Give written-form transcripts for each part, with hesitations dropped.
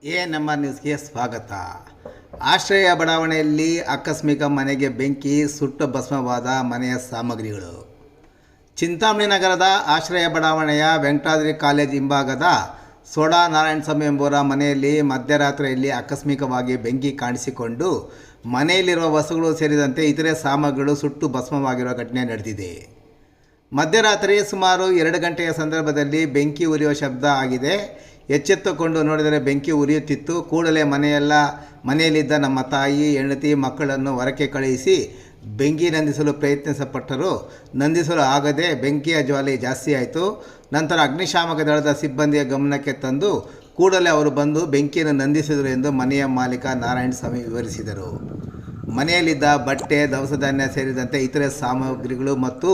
ನಮ್ಮ ನ್ಯೂಸ್ಗೆ ಸ್ವಾಗತ. ಆಶ್ರಯ ಬಡಾವಣೆಯಲ್ಲಿ ಆಕಸ್ಮಿಕ ಮನೆಗೆ ಬೆಂಕಿ, ಸುಟ್ಟು ಭಸ್ಮವಾದ ಮನೆಯ ಸಾಮಗ್ರಿಗಳು. ಚಿಂತಾಮಣಿ ನಗರದ ಆಶ್ರಯ ಬಡಾವಣೆಯ ವೆಂಕಟಾದ್ರಿ ಕಾಲೇಜ್ ಹಿಂಭಾಗದ ಸೋಡಾ ನಾರಾಯಣಸ್ವಾಮಿ ಎಂಬುವರ ಮನೆಯಲ್ಲಿ ಮಧ್ಯರಾತ್ರಿಯಲ್ಲಿ ಆಕಸ್ಮಿಕವಾಗಿ ಬೆಂಕಿ ಕಾಣಿಸಿಕೊಂಡು ಮನೆಯಲ್ಲಿರುವ ವಸ್ತುಗಳು ಸೇರಿದಂತೆ ಇತರೆ ಸಾಮಗ್ರಿಗಳು ಸುಟ್ಟು ಭಸ್ಮವಾಗಿರುವ ಘಟನೆ ನಡೆದಿದೆ. ಮಧ್ಯರಾತ್ರಿ ಸುಮಾರು 2 ಗಂಟೆಯ ಸಂದರ್ಭದಲ್ಲಿ ಬೆಂಕಿ ಉರಿಯುವ ಶಬ್ದ ಆಗಿದೆ. ಎಚ್ಚೆತ್ತುಕೊಂಡು ನೋಡಿದರೆ ಬೆಂಕಿ ಉರಿಯುತ್ತಿತ್ತು. ಕೂಡಲೇ ಮನೆಯಲ್ಲಿದ್ದ ನಮ್ಮ ತಾಯಿ, ಹೆಂಡತಿ, ಮಕ್ಕಳನ್ನು ಹೊರಕ್ಕೆ ಕಳುಹಿಸಿ ಬೆಂಕಿ ನಂದಿಸಲು ಪ್ರಯತ್ನಿಸಪಟ್ಟರು. ನಂದಿಸಲು ಆಗದೆ ಬೆಂಕಿಯ ಜ್ವಾಲೆ ಜಾಸ್ತಿ ಆಯಿತು. ನಂತರ ಅಗ್ನಿಶಾಮಕ ದಳದ ಸಿಬ್ಬಂದಿಯ ಗಮನಕ್ಕೆ ತಂದು ಕೂಡಲೇ ಅವರು ಬಂದು ಬೆಂಕಿಯನ್ನು ನಂದಿಸಿದರು ಎಂದು ಮನೆಯ ಮಾಲೀಕ ನಾರಾಯಣಸ್ವಾಮಿ ವಿವರಿಸಿದರು. ಮನೆಯಲ್ಲಿದ್ದ ಬಟ್ಟೆ, ದವಸ ಧಾನ್ಯ ಸೇರಿದಂತೆ ಇತರೆ ಸಾಮಗ್ರಿಗಳು ಮತ್ತು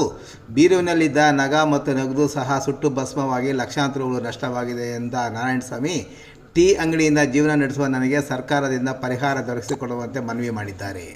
ಬೀರುವಿನಲ್ಲಿದ್ದ ನಗ ಮತ್ತು ನಗದು ಸಹ ಸುಟ್ಟು ಭಸ್ಮವಾಗಿ ಲಕ್ಷಾಂತರ ರು ನಷ್ಟವಾಗಿದೆ ಎಂದ ನಾರಾಯಣಸ್ವಾಮಿ, ಟೀ ಅಂಗಡಿಯಿಂದ ಜೀವನ ನಡೆಸುವ ನನಗೆ ಸರ್ಕಾರದಿಂದ ಪರಿಹಾರ ದೊರಕಿಸಿಕೊಡುವಂತೆ ಮನವಿ ಮಾಡಿದ್ದಾರೆ.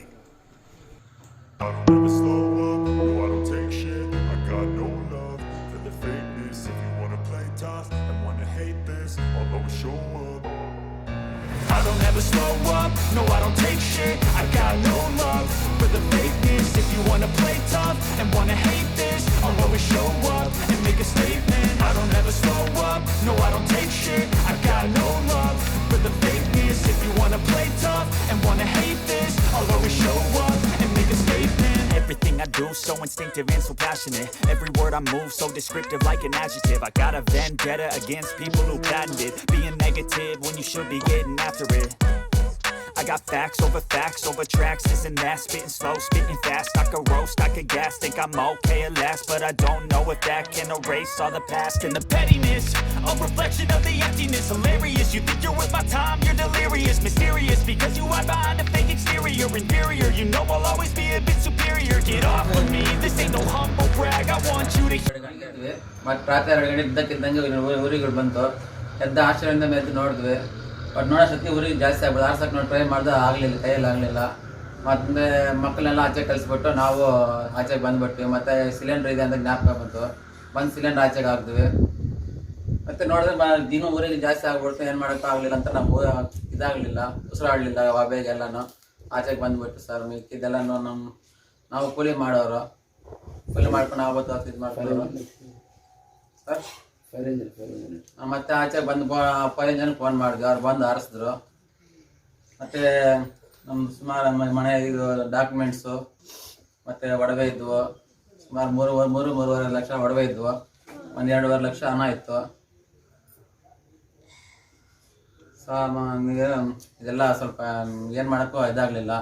I don't ever slow up, no I don't take shit. I got no love for the fakeness. If you wanna play tough and wanna hate this, I'll always show up and make a statement. I don't ever slow up, no I don't take shit. I got no love for the fakeness. If you wanna play tough and wanna hate this, I'll always show up and make a statement. Everything I do so instinctive and so passionate. Every word I move so descriptive like an adjective. I got a vendetta against people who patented being negative when you should be getting after it. I got facts over tracks, this and that. Spitting slow, spitting fast. I could roast, I could gas. Think I'm okay at last, but I don't know if that can erase all the past. And the pettiness, a reflection of the emptiness. Hilarious, you think you're worth my time, you're delirious. Mysterious, because you hide behind a fake exterior. Inferior, you know I'll always be a bit superior. Get off of me, this ain't no humble brag. I want you to ಮತ್ತು ರಾತ್ರಿ 2 ಗಂಟೆ ಇದ್ದಕ್ಕಿದ್ದಂಗೆ ಊರಿಗಳು ಬಂತು. ಎದ್ದ ಆಶ್ರಯದಿಂದ ಮೆದ್ದು ನೋಡಿದ್ವಿ. But ನೋಡೋ ಸತಿ ಊರಿಗೆ ಜಾಸ್ತಿ ಆಗ್ಬೋದು. ಆರ್ಸಕ್ಕೆ ನಾವು ಟ್ರೈ ಮಾಡಿದ್ರೆ ಆಗಲಿಲ್ಲ, ಕೈಯಲ್ಲಿ ಆಗಲಿಲ್ಲ. ಮತ್ತು ಮಕ್ಕಳನ್ನೆಲ್ಲ ಆಚೆ ಕಳಿಸ್ಬಿಟ್ಟು ನಾವು ಆಚೆಗೆ ಬಂದುಬಿಟ್ವಿ. ಮತ್ತು ಸಿಲಿಂಡ್ರ್ ಇದೆ ಅಂತ ಜ್ಞಾಪಕ ಬಂದು ಸಿಲಿಂಡ್ರ್ ಆಚೆಗೆ ಹಾಕ್ದ್ವಿ. ಮತ್ತು ನೋಡಿದ್ರೆ ದಿನ ಊರಿಗೆ ಜಾಸ್ತಿ ಆಗ್ಬಿಡ್ತು, ಏನು ಮಾಡೋಕ್ಕೂ ಆಗಲಿಲ್ಲ ಅಂತ ನಾವು ಇದಾಗಲಿಲ್ಲ, ಉಸಿರಾಡಲಿಲ್ಲ ಬೇಗೆಲ್ಲನೂ ಆಚೆಗೆ ಬಂದುಬಿಟ್ಟು ಸರ್. ಮಿಕ್ಕಿದ್ದೆಲ್ಲನೂ ನಾವು ಕೂಲಿ ಮಾಡೋರು, ಕೂಲಿ ಮಾಡ್ಕೊಂಡು ಆವತ್ತು ಇದು ಮಾಡ್ಕೊಳ್ಳೋರು ಸರ್. ಮತ್ತೆ ಆಚೆ ಬಂದು 5 ಜನಕ್ಕೆ ಫೋನ್ ಮಾಡಿದ್ವಿ. ಅವ್ರು ಬಂದು ಹಾರಿಸಿದ್ರು. ಮತ್ತು ನಮ್ಮ ಸುಮಾರು ಮನೆ ಇದು ಡಾಕ್ಯುಮೆಂಟ್ಸು ಮತ್ತು ಒಡವೆ ಇದ್ವು. ಸುಮಾರು 3.5 ಲಕ್ಷ ಒಡವೆ ಇದ್ವು. 1.5 ಲಕ್ಷ ಹಣ ಇತ್ತು. ಇದೆಲ್ಲ ಸ್ವಲ್ಪ ಏನು ಮಾಡೋಕ್ಕೂ ಇದಾಗಲಿಲ್ಲ.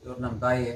ಇವ್ರು ನಮ್ಮ ತಾಯಿ.